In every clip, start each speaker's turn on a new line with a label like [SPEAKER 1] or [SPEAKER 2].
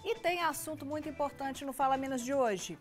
[SPEAKER 1] E tem assunto muito importante no Fala Minas de hoje.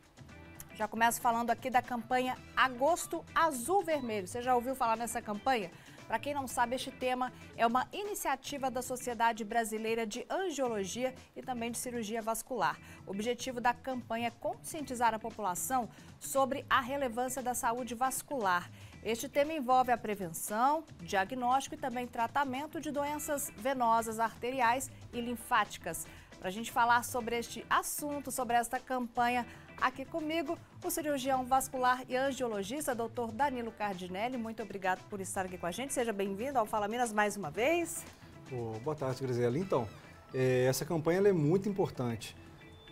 [SPEAKER 1] Já começo falando aqui da campanha Agosto Azul Vermelho. Você já ouviu falar nessa campanha? Para quem não sabe, este tema é uma iniciativa da Sociedade Brasileira de Angiologia e também de Cirurgia Vascular. O objetivo da campanha é conscientizar a população sobre a relevância da saúde vascular. Este tema envolve a prevenção, diagnóstico e também tratamento de doenças venosas, arteriais e linfáticas. Para a gente falar sobre este assunto, sobre esta campanha, aqui comigo, o cirurgião vascular e angiologista, Dr. Danilo Cardinelli. Muito obrigado por estar aqui com a gente. Seja bem-vindo ao Fala Minas mais uma vez.
[SPEAKER 2] Boa tarde, Graziela. Então, essa campanha ela é muito importante.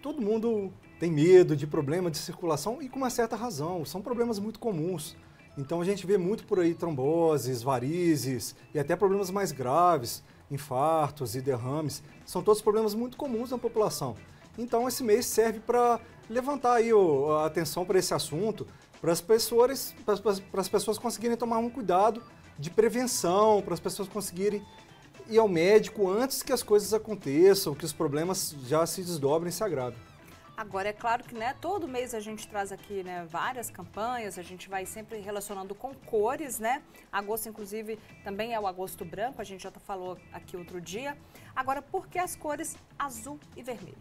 [SPEAKER 2] Todo mundo tem medo de problema de circulação e com uma certa razão. São problemas muito comuns. Então, a gente vê muito por aí tromboses, varizes e até problemas mais graves, infartos e derrames. São todos problemas muito comuns na população. Então, esse mês serve para levantar aí a atenção para esse assunto, para as pessoas conseguirem tomar um cuidado de prevenção, para as pessoas conseguirem ir ao médico antes que as coisas aconteçam, que os problemas já se desdobrem e se agravem.
[SPEAKER 1] Agora, é claro que todo mês a gente traz aqui várias campanhas, a gente vai sempre relacionando com cores, né? Agosto, inclusive, também é o agosto branco, a gente já falou aqui outro dia. Agora, por que as cores azul e vermelho?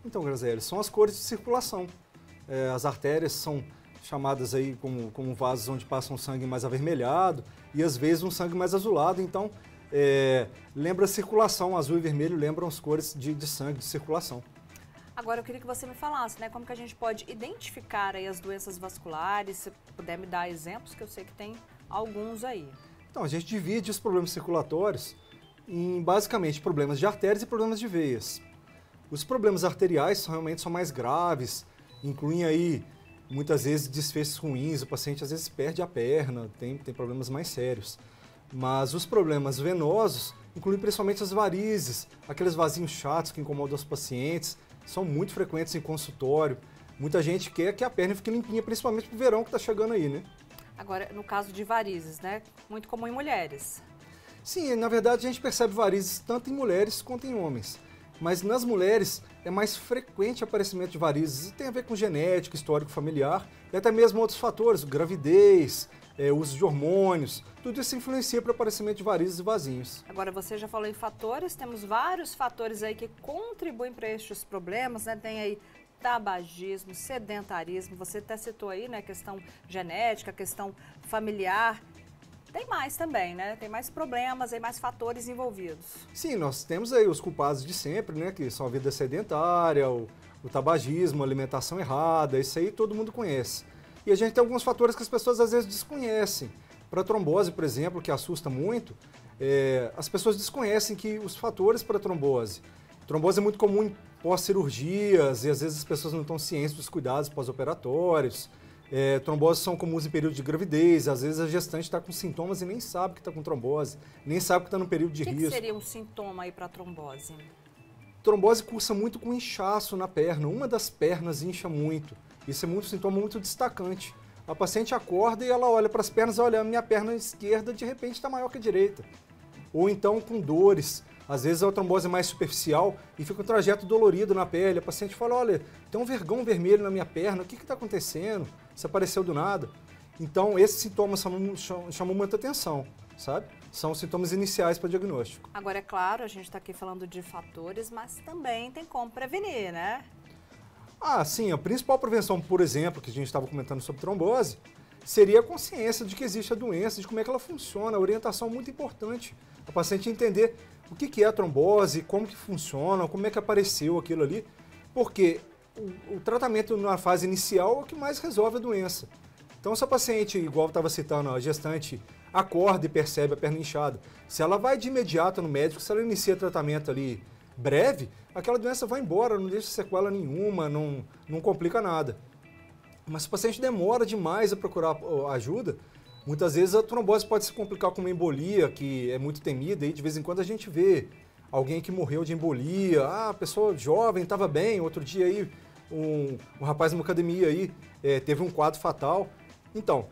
[SPEAKER 2] Então, Graziela, são as cores de circulação. As artérias são chamadas aí como vasos onde passa um sangue mais avermelhado e às vezes um sangue mais azulado. Então, lembra a circulação, azul e vermelho lembram as cores de sangue, de circulação.
[SPEAKER 1] Agora, eu queria que você me falasse, como que a gente pode identificar aí as doenças vasculares, se puder me dar exemplos, que eu sei que tem alguns aí.
[SPEAKER 2] Então, a gente divide os problemas circulatórios em basicamente problemas de artérias e problemas de veias. Os problemas arteriais realmente são mais graves, incluem aí muitas vezes desfechos ruins, o paciente às vezes perde a perna, tem problemas mais sérios. Mas os problemas venosos incluem principalmente as varizes, aqueles vasinhos chatos que incomodam os pacientes, são muito frequentes em consultório. Muita gente quer que a perna fique limpinha, principalmente pro verão que está chegando aí, né?
[SPEAKER 1] Agora, no caso de varizes, muito comum em mulheres.
[SPEAKER 2] Sim, na verdade a gente percebe varizes tanto em mulheres quanto em homens. Mas nas mulheres é mais frequente o aparecimento de varizes. Tem a ver com genética, histórico familiar e até mesmo outros fatores, gravidez, uso de hormônios. Tudo isso influencia para o aparecimento de varizes e vasinhos.
[SPEAKER 1] Agora, você já falou em fatores, temos vários fatores aí que contribuem para estes problemas, Tem aí tabagismo, sedentarismo, você até citou aí, questão genética, questão familiar. Tem mais também, Tem mais problemas, mais fatores envolvidos.
[SPEAKER 2] Sim, nós temos aí os culpados de sempre, que são a vida sedentária, o tabagismo, a alimentação errada, isso aí todo mundo conhece. E a gente tem alguns fatores que as pessoas às vezes desconhecem. Para a trombose, por exemplo, que assusta muito, as pessoas desconhecem que os fatores para a trombose. Trombose é muito comum em pós-cirurgias e às vezes as pessoas não estão cientes dos cuidados pós-operatórios. Tromboses são comuns em período de gravidez, às vezes a gestante está com sintomas e nem sabe que está com trombose, nem sabe que está no período de risco.
[SPEAKER 1] O que seria um sintoma aí para a trombose?
[SPEAKER 2] Trombose cursa muito com inchaço na perna, uma das pernas incha muito. Isso é um sintoma muito destacante. A paciente acorda e ela olha para as pernas, olha, a minha perna esquerda de repente está maior que a direita. Ou então com dores. Às vezes a trombose é mais superficial e fica um trajeto dolorido na pele. A paciente fala, olha, tem um vergão vermelho na minha perna, o que está acontecendo? Isso apareceu do nada. Então, esses sintomas chamam muita atenção, sabe? São sintomas iniciais para diagnóstico.
[SPEAKER 1] Agora, é claro, a gente está aqui falando de fatores, mas também tem como prevenir,
[SPEAKER 2] Ah, sim, a principal prevenção, por exemplo, que a gente estava comentando sobre trombose, seria a consciência de que existe a doença, de como é que ela funciona, a orientação muito importante. A paciente entender o que é a trombose, como que funciona, como é que apareceu aquilo ali, porque o tratamento na fase inicial é o que mais resolve a doença. Então, se a paciente, igual eu estava citando, a gestante acorda e percebe a perna inchada, se ela vai de imediato no médico, se ela inicia tratamento ali breve, aquela doença vai embora, não deixa sequela nenhuma, não complica nada. Mas se o paciente demora demais a procurar ajuda, muitas vezes a trombose pode se complicar com uma embolia, que é muito temida, e de vez em quando a gente vê alguém que morreu de embolia, a pessoa jovem, estava bem, outro dia aí um rapaz numa academia aí teve um quadro fatal. Então,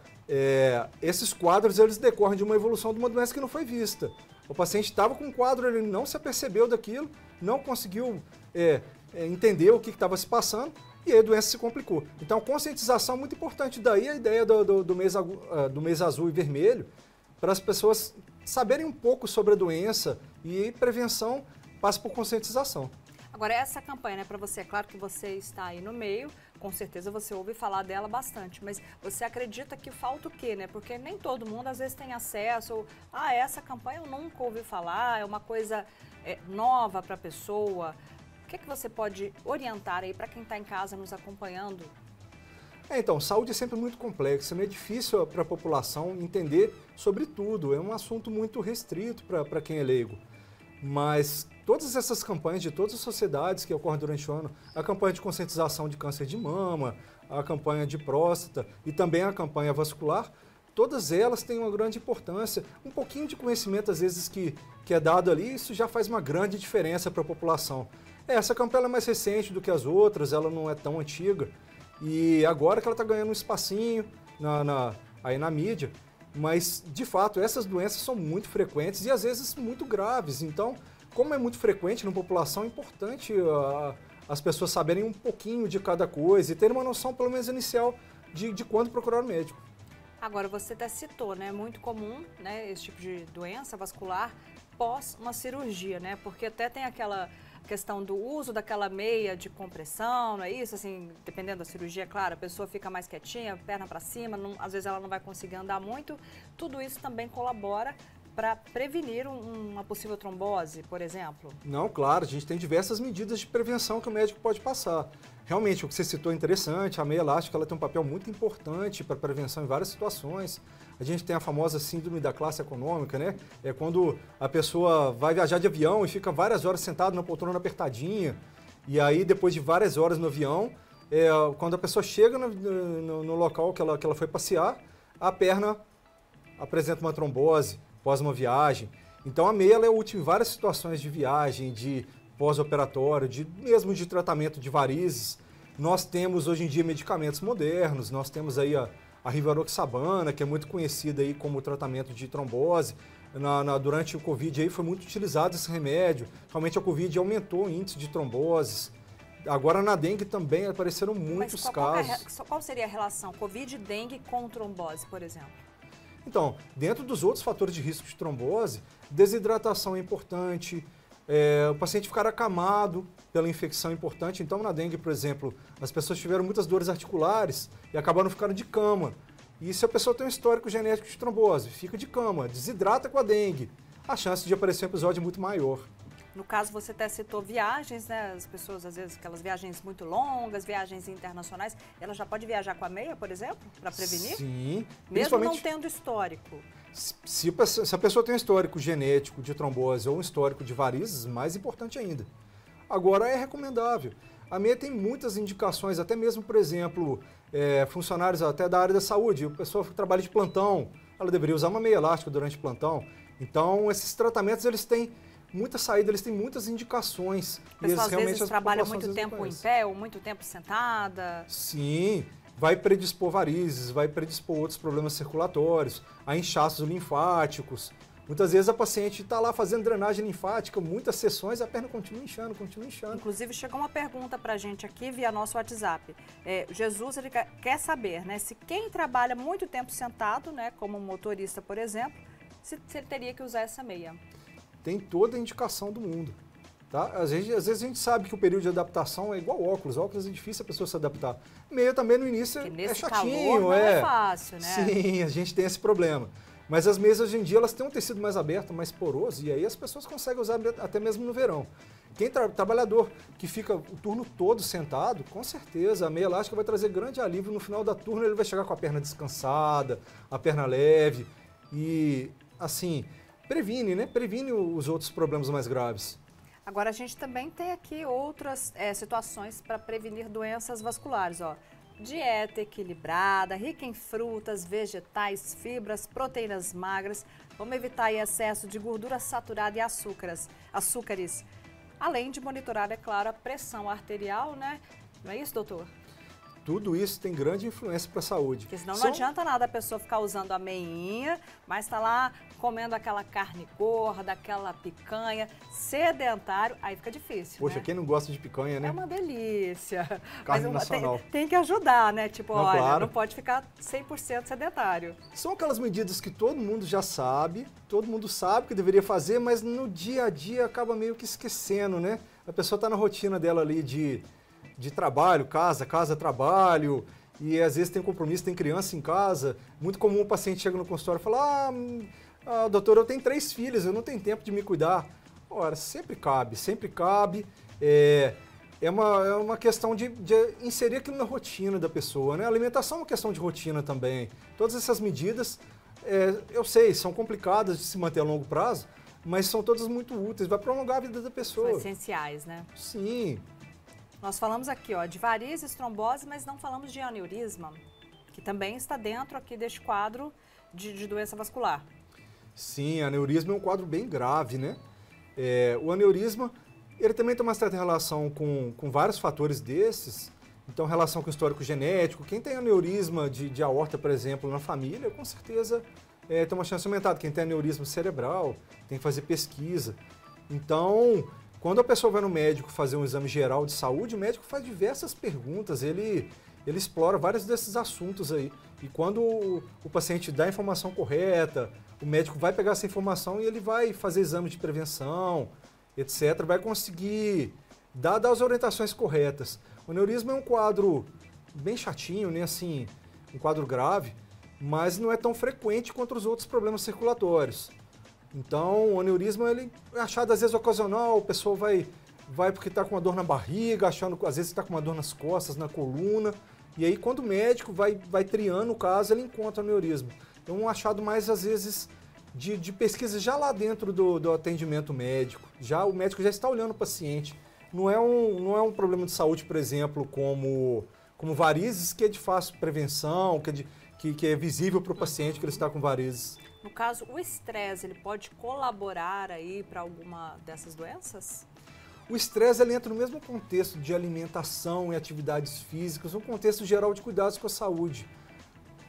[SPEAKER 2] esses quadros eles decorrem de uma evolução de uma doença que não foi vista. O paciente estava com um quadro, ele não se apercebeu daquilo, não conseguiu entender o que estava se passando e aí a doença se complicou. Então, conscientização é muito importante. Daí a ideia do mês azul e vermelho, para as pessoas saberem um pouco sobre a doença e prevenção passa por conscientização.
[SPEAKER 1] Agora, essa campanha, né, para você, é claro que você está aí no meio, com certeza você ouve falar dela bastante, mas você acredita que falta o quê, né? Porque nem todo mundo às vezes tem acesso, essa campanha eu nunca ouvi falar, é uma coisa nova para a pessoa. O que é que você pode orientar aí para quem está em casa nos acompanhando?
[SPEAKER 2] Então, saúde é sempre muito complexa, né? É difícil para a população entender sobre tudo, é um assunto muito restrito para quem é leigo. Mas todas essas campanhas de todas as sociedades que ocorrem durante o ano, a campanha de conscientização de câncer de mama, a campanha de próstata e também a campanha vascular, todas elas têm uma grande importância. Um pouquinho de conhecimento, às vezes, que é dado ali, isso já faz uma grande diferença para a população. Essa campanha é mais recente do que as outras, ela não é tão antiga. E agora que ela está ganhando um espacinho aí na mídia, mas, de fato, essas doenças são muito frequentes e, às vezes, muito graves. Então, como é muito frequente na população, é importante as pessoas saberem um pouquinho de cada coisa e terem uma noção, pelo menos inicial, de quando procurar o médico.
[SPEAKER 1] Agora, você até citou, né? Muito comum, né, esse tipo de doença vascular pós uma cirurgia, né? Porque até tem aquela questão do uso daquela meia de compressão, não é isso? Assim, dependendo da cirurgia, claro, a pessoa fica mais quietinha, perna para cima, às vezes ela não vai conseguir andar muito. Tudo isso também colabora para prevenir uma possível trombose, por exemplo?
[SPEAKER 2] Não, claro, a gente tem diversas medidas de prevenção que o médico pode passar. Realmente, o que você citou é interessante, a meia elástica ela tem um papel muito importante para prevenção em várias situações. A gente tem a famosa síndrome da classe econômica, né? É quando a pessoa vai viajar de avião e fica várias horas sentado na poltrona apertadinha, e aí depois de várias horas no avião, quando a pessoa chega no local que ela foi passear, a perna apresenta uma trombose após uma viagem. Então a meia ela é útil em várias situações de viagem, de pós-operatório, mesmo de tratamento de varizes. Nós temos hoje em dia medicamentos modernos, nós temos aí a rivaroxabana, que é muito conhecida aí como tratamento de trombose. Durante o Covid aí foi muito utilizado esse remédio. Realmente a Covid aumentou o índice de tromboses. Agora na dengue também apareceram muitos casos.
[SPEAKER 1] Qual seria a relação Covid e dengue com trombose, por exemplo?
[SPEAKER 2] Então, dentro dos outros fatores de risco de trombose, desidratação é importante, o paciente ficar acamado pela infecção é importante. Então, na dengue, por exemplo, as pessoas tiveram muitas dores articulares e acabaram ficando de cama. E se a pessoa tem um histórico genético de trombose, fica de cama, desidrata com a dengue, a chance de aparecer um episódio é muito maior.
[SPEAKER 1] No caso, você até citou viagens, né? As pessoas, às vezes, aquelas viagens muito longas, viagens internacionais, ela já pode viajar com a meia, por exemplo, para prevenir?
[SPEAKER 2] Sim.
[SPEAKER 1] Mesmo não tendo histórico?
[SPEAKER 2] Se a pessoa tem um histórico genético de trombose ou um histórico de varizes, mais importante ainda. Agora, é recomendável. A meia tem muitas indicações, até mesmo, por exemplo, funcionários até da área da saúde, a pessoa que trabalha de plantão, ela deveria usar uma meia elástica durante o plantão. Então, esses tratamentos, eles têm muita saída, eles têm muitas indicações.
[SPEAKER 1] A pessoa às vezes trabalha muito tempo em pé ou muito tempo sentada.
[SPEAKER 2] Sim, vai predispor varizes, vai predispor outros problemas circulatórios, a inchaços linfáticos. Muitas vezes a paciente está lá fazendo drenagem linfática, muitas sessões, a perna continua inchando, continua inchando.
[SPEAKER 1] Inclusive, chegou uma pergunta para a gente aqui via nosso WhatsApp. Jesus, ele quer saber, né, se quem trabalha muito tempo sentado, né, como um motorista, por exemplo, se ele teria que usar essa meia.
[SPEAKER 2] Tem toda a indicação do mundo. Tá? Às vezes a gente sabe que o período de adaptação é igual óculos. Óculos é difícil a pessoa se adaptar. Meia também no início é chatinho.
[SPEAKER 1] Calor não é fácil, né?
[SPEAKER 2] Sim, a gente tem esse problema. Mas as meias hoje em dia elas têm um tecido mais aberto, mais poroso, e aí as pessoas conseguem usar até mesmo no verão. Quem trabalhador que fica o turno todo sentado, com certeza a meia elástica vai trazer grande alívio. No final da turno ele vai chegar com a perna descansada, a perna leve e, assim, previne, né? Previne os outros problemas mais graves.
[SPEAKER 1] Agora, a gente também tem aqui outras situações para prevenir doenças vasculares, ó. Dieta equilibrada, rica em frutas, vegetais, fibras, proteínas magras. Vamos evitar aí excesso de gordura saturada e açúcares. Além de monitorar, é claro, a pressão arterial, né? Não é isso, doutor?
[SPEAKER 2] Tudo isso tem grande influência para a saúde.
[SPEAKER 1] Porque senão não adianta nada a pessoa ficar usando a meinha, mas está lá comendo aquela carne gorda, aquela picanha, sedentário, aí fica difícil,
[SPEAKER 2] Poxa,
[SPEAKER 1] né?
[SPEAKER 2] Quem não gosta de picanha, né?
[SPEAKER 1] É uma delícia.
[SPEAKER 2] Carne
[SPEAKER 1] mas
[SPEAKER 2] nacional.
[SPEAKER 1] Tem que ajudar, né? Tipo,
[SPEAKER 2] Não,
[SPEAKER 1] olha,
[SPEAKER 2] claro.
[SPEAKER 1] não pode ficar 100% sedentário.
[SPEAKER 2] São aquelas medidas que todo mundo já sabe, todo mundo sabe que deveria fazer, mas no dia a dia acaba meio que esquecendo, né? A pessoa está na rotina dela ali de trabalho, casa, trabalho, e às vezes tem compromisso, tem criança em casa. Muito comum o paciente chega no consultório e fala, doutor, eu tenho 3 filhos, eu não tenho tempo de me cuidar. Ora, sempre cabe. É uma questão de inserir aquilo na rotina da pessoa, né? A alimentação é uma questão de rotina também. Todas essas medidas, eu sei, são complicadas de se manter a longo prazo, mas são todas muito úteis, vai prolongar a vida da pessoa.
[SPEAKER 1] São essenciais, né?
[SPEAKER 2] Sim.
[SPEAKER 1] Nós falamos aqui, ó, de varizes, trombose, mas não falamos de aneurisma, que também está dentro aqui deste quadro de doença vascular.
[SPEAKER 2] Sim, aneurisma é um quadro bem grave, né? O aneurisma, ele também tem uma certa relação com vários fatores desses, então relação com o histórico genético. Quem tem aneurisma de aorta, por exemplo, na família, com certeza tem uma chance aumentada. Quem tem aneurisma cerebral, tem que fazer pesquisa. Então, quando a pessoa vai no médico fazer um exame geral de saúde, o médico faz diversas perguntas, ele explora vários desses assuntos aí. E quando o paciente dá a informação correta, o médico vai pegar essa informação e ele vai fazer exames de prevenção, etc. Vai conseguir dar as orientações corretas. O aneurisma é um quadro bem chatinho, né? Assim, um quadro grave, mas não é tão frequente quanto os outros problemas circulatórios. Então, o aneurisma ele é achado às vezes ocasional, a pessoa vai porque está com uma dor na barriga, achando que às vezes está com uma dor nas costas, na coluna, e aí quando o médico vai triando o caso, ele encontra o aneurisma. É um achado mais às vezes de pesquisa já lá dentro do atendimento médico, o médico já está olhando o paciente. Não é um problema de saúde, por exemplo, como varizes, que é de fácil prevenção, que é visível para o paciente que ele está com varizes.
[SPEAKER 1] No caso, o estresse, ele pode colaborar aí para alguma dessas doenças?
[SPEAKER 2] O estresse ele entra no mesmo contexto de alimentação e atividades físicas, um contexto geral de cuidados com a saúde.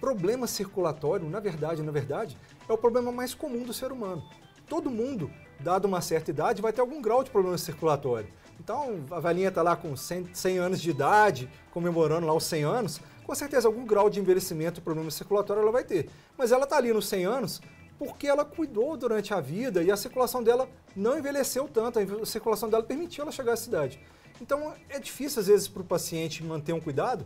[SPEAKER 2] Problema circulatório, na verdade, é o problema mais comum do ser humano. Todo mundo, dado uma certa idade, vai ter algum grau de problema circulatório. Então, a velhinha está lá com 100 anos de idade, comemorando lá os 100 anos, com certeza algum grau de envelhecimento, problema circulatório ela vai ter. Mas ela está ali nos 100 anos porque ela cuidou durante a vida e a circulação dela não envelheceu tanto, a circulação dela permitiu ela chegar à cidade. Então é difícil às vezes para o paciente manter um cuidado,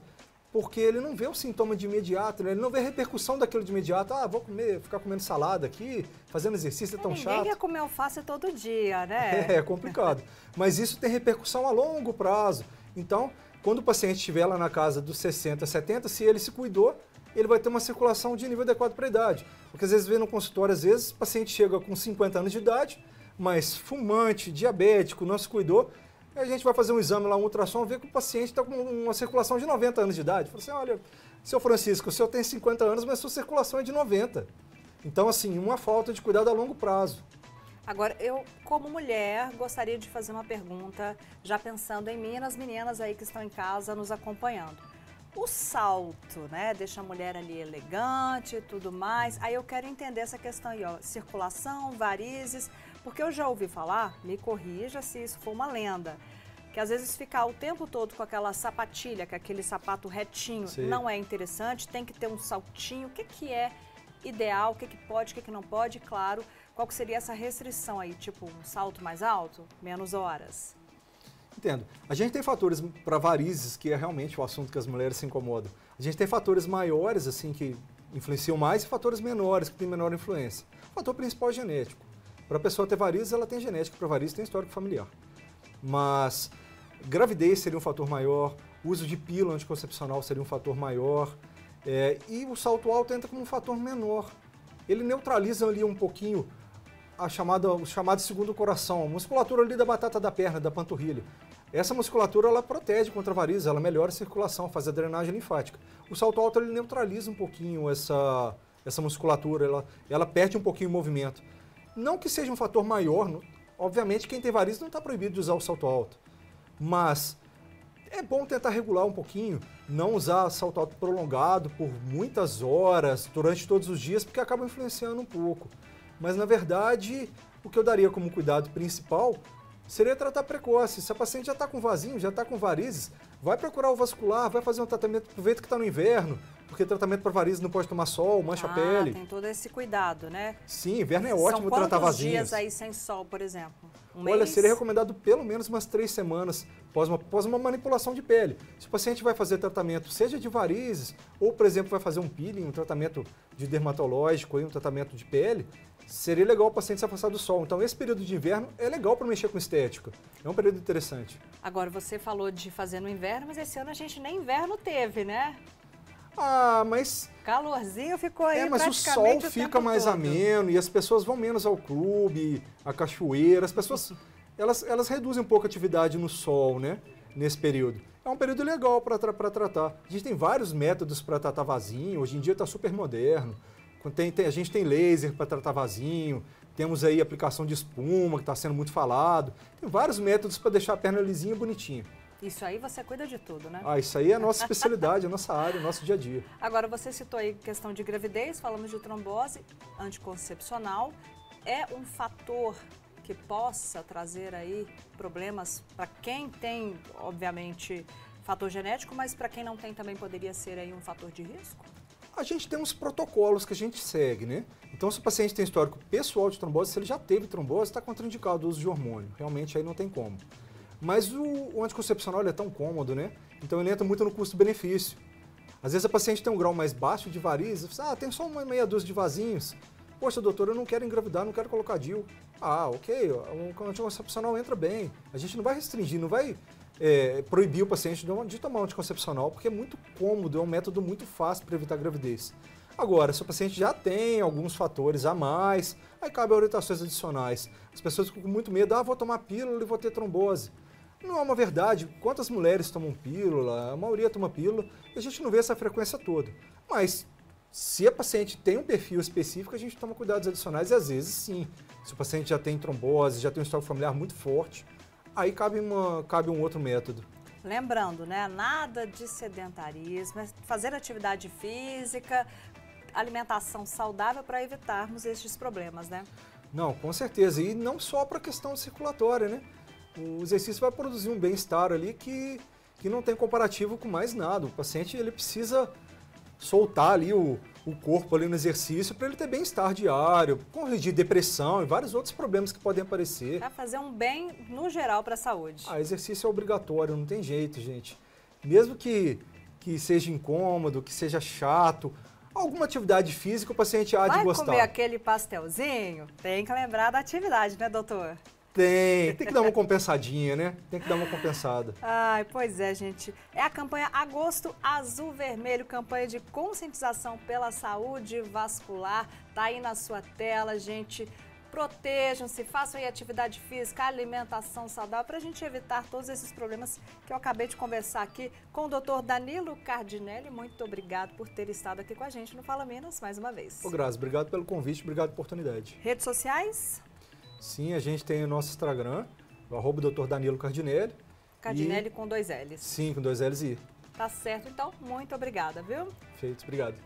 [SPEAKER 2] porque ele não vê o sintoma de imediato, né? Ele não vê a repercussão daquilo de imediato. Vou ficar comendo salada aqui, fazendo exercício é tão chato.
[SPEAKER 1] Ninguém quer comer alface todo dia, né?
[SPEAKER 2] É complicado. Mas isso tem repercussão a longo prazo. Então, quando o paciente estiver lá na casa dos 60, 70, se ele se cuidou, ele vai ter uma circulação de nível adequado para a idade. Porque às vezes vê no consultório, às vezes o paciente chega com 50 anos de idade, mas fumante, diabético, não se cuidou, e a gente vai fazer um exame lá, um ultrassom, ver que o paciente está com uma circulação de 90 anos de idade. Fala assim, olha, seu Francisco, o senhor tem 50 anos, mas sua circulação é de 90. Então, assim, uma falta de cuidado a longo prazo.
[SPEAKER 1] Agora, eu, como mulher, gostaria de fazer uma pergunta, já pensando em mim e nas meninas aí que estão em casa nos acompanhando. O salto, né, deixa a mulher ali elegante e tudo mais. Aí eu quero entender essa questão aí, ó, circulação, varizes, porque eu já ouvi falar, me corrija se isso for uma lenda, que às vezes ficar o tempo todo com aquela sapatilha, com aquele sapato retinho,
[SPEAKER 2] Sim.
[SPEAKER 1] Não é interessante, tem que ter um saltinho. O que é ideal, o que pode, o que não pode, e claro, qual que seria essa restrição aí, tipo um salto mais alto, menos horas?
[SPEAKER 2] Entendo. A gente tem fatores para varizes, que é realmente o assunto que as mulheres se incomodam. A gente tem fatores maiores, assim, que influenciam mais, e fatores menores, que têm menor influência. O fator principal é genético. Para a pessoa ter varizes, ela tem genética. Para varizes, tem histórico familiar. Mas gravidez seria um fator maior, uso de pílula anticoncepcional seria um fator maior, e o salto alto entra como um fator menor. Ele neutraliza ali um pouquinho o chamado segundo coração, a musculatura ali da batata da perna, da panturrilha. Essa musculatura ela protege contra varizes, ela melhora a circulação, faz a drenagem linfática. O salto alto ele neutraliza um pouquinho essa musculatura, ela perde um pouquinho o movimento. Não que seja um fator maior, obviamente quem tem varizes não está proibido de usar o salto alto, mas É bom tentar regular um pouquinho, não usar salto alto prolongado por muitas horas, durante todos os dias, porque acaba influenciando um pouco. Mas, na verdade, o que eu daria como cuidado principal seria tratar precoce. Se a paciente já está com vasinho, já está com varizes, vai procurar o vascular, vai fazer um tratamento, aproveita que está no inverno, porque tratamento para varizes não pode tomar sol, mancha a pele.
[SPEAKER 1] Tem todo esse cuidado, né?
[SPEAKER 2] Sim, inverno é ótimo tratar vasinhos.
[SPEAKER 1] São quantos dias aí sem sol, por exemplo?
[SPEAKER 2] Olha,
[SPEAKER 1] mês?
[SPEAKER 2] seria recomendado pelo menos umas 3 semanas após uma manipulação de pele. Se o paciente vai fazer tratamento, seja de varizes, ou, por exemplo, vai fazer um peeling, um tratamento de dermatológico, um tratamento de pele, seria legal o paciente se afastar do sol. Então, esse período de inverno é legal para mexer com estética. É um período interessante.
[SPEAKER 1] Agora, você falou de fazer no inverno, mas esse ano a gente nem inverno teve, né?
[SPEAKER 2] Ah, mas...
[SPEAKER 1] Calorzinho ficou aí
[SPEAKER 2] mas
[SPEAKER 1] praticamente
[SPEAKER 2] o sol fica mais ameno e as pessoas vão menos ao clube, à cachoeira. As pessoas, elas reduzem um pouco a atividade no sol, né? Nesse período. É um período legal para tratar. A gente tem vários métodos para tratar vasinho. Hoje em dia está super moderno. A gente tem laser para tratar vasinho. Temos aí aplicação de espuma, que está sendo muito falado. Tem vários métodos para deixar a perna lisinha e bonitinha.
[SPEAKER 1] Isso aí você cuida de tudo, né?
[SPEAKER 2] Isso aí é a nossa especialidade, a nossa área, o nosso dia a dia.
[SPEAKER 1] Agora, você citou aí questão de gravidez, falamos de trombose anticoncepcional. É um fator que possa trazer aí problemas para quem tem, obviamente, fator genético, mas para quem não tem também poderia ser aí um fator de risco?
[SPEAKER 2] A gente tem uns protocolos que a gente segue, né? Então, se o paciente tem histórico pessoal de trombose, se ele já teve trombose, está contraindicado o uso de hormônio. Realmente aí não tem como. Mas o anticoncepcional ele é tão cômodo, né? Então ele entra muito no custo-benefício. Às vezes a paciente tem um grau mais baixo de varizes, tem só uma meia dúzia de vasinhos. Poxa, doutor, eu não quero engravidar, não quero colocar DIU. Ok, o anticoncepcional entra bem. A gente não vai restringir, não vai proibir o paciente de tomar um anticoncepcional, porque é muito cômodo, é um método muito fácil para evitar gravidez. Agora, se o paciente já tem alguns fatores a mais, aí cabe a orientações adicionais. As pessoas ficam com muito medo, vou tomar pílula e vou ter trombose. Não é uma verdade. Quantas mulheres tomam pílula? A maioria toma pílula e a gente não vê essa frequência toda. Mas se a paciente tem um perfil específico, a gente toma cuidados adicionais e às vezes sim. Se o paciente já tem trombose, já tem um histórico familiar muito forte, aí cabe um outro método.
[SPEAKER 1] Lembrando, né? Nada de sedentarismo, é fazer atividade física, alimentação saudável para evitarmos estes problemas, né?
[SPEAKER 2] Não, com certeza. E não só para a questão circulatória, né? O exercício vai produzir um bem-estar ali que não tem comparativo com mais nada. O paciente ele precisa soltar ali o corpo ali no exercício para ele ter bem-estar diário, corrigir depressão e vários outros problemas que podem aparecer.
[SPEAKER 1] Para fazer um bem no geral para a saúde.
[SPEAKER 2] Exercício é obrigatório, não tem jeito, gente. Mesmo que seja incômodo, que seja chato, alguma atividade física o paciente há de gostar.
[SPEAKER 1] Vai comer aquele pastelzinho? Tem que lembrar da atividade, né, doutor?
[SPEAKER 2] Tem que dar uma compensadinha, né? Tem que dar uma compensada.
[SPEAKER 1] Pois é, gente. É a campanha Agosto Azul Vermelho, campanha de conscientização pela saúde vascular. Tá aí na sua tela, gente. Protejam-se, façam aí atividade física, alimentação saudável, para a gente evitar todos esses problemas que eu acabei de conversar aqui com o Dr. Danilo Cardinelli. Muito obrigado por ter estado aqui com a gente no Fala Menos mais uma vez.
[SPEAKER 2] Grazi, obrigado pelo convite, obrigado pela oportunidade.
[SPEAKER 1] Redes sociais?
[SPEAKER 2] Sim, a gente tem o nosso Instagram, o @Dr. Danilo Cardinelli.
[SPEAKER 1] Cardinelli com 2 L's.
[SPEAKER 2] Sim, com 2 L's e I.
[SPEAKER 1] Tá certo, então. Muito obrigada, viu?
[SPEAKER 2] Feito, obrigado.